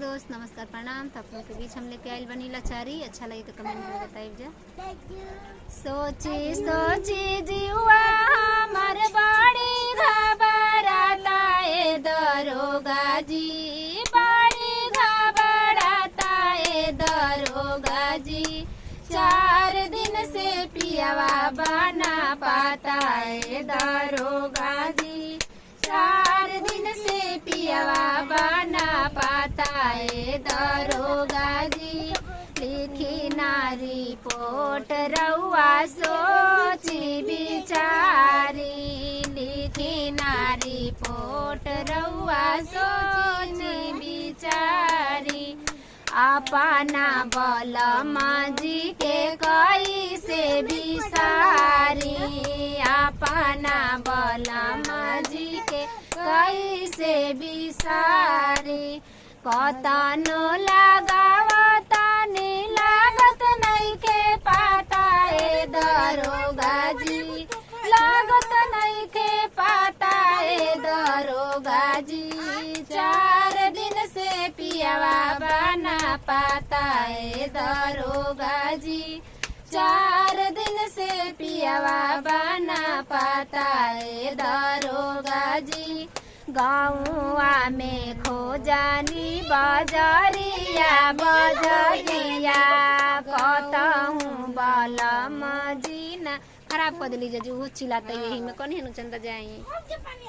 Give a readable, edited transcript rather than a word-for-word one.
दोस्त, नमस्कार, प्रणाम। तो आप लोग के बीच हम लेके आयल बनी लाचारी। अच्छा लगे तो कमेंट में बताइए जा। सोची सोची जीवा हमर बड़ी घबराता ए दरोगा जी, बड़ी घबराता ए दरोगा जी। 4 दिन से पियावा बना पाता ए दरोगा जी। 4 दिन से पियावा बना पाता ए दरोगा जी। लिखी ना रिपोर्ट रउआ सोची बिचारी, लिखी ना रिपोर्ट रउआ सोची बिचारी। अपना बलमा जी के कैसे बिसारी, अपना बलमा जी के कैसे बिसारी। कतनो लगावतानी लागत नइखे पाता ए दरोगा जी, लागत नइखे पाता ए दरोगा जी। 4 दिन से पियावा बना पाता ए दरोगा जी। 4 दिन से पियावा बना पाता ए दरोगा जी। गाँवा में खोजानी बजरिया बजरिया, कहूँ बलम जी ना खराब कर दिली जो चिल्लाते यही में कौन है चंदा जाए।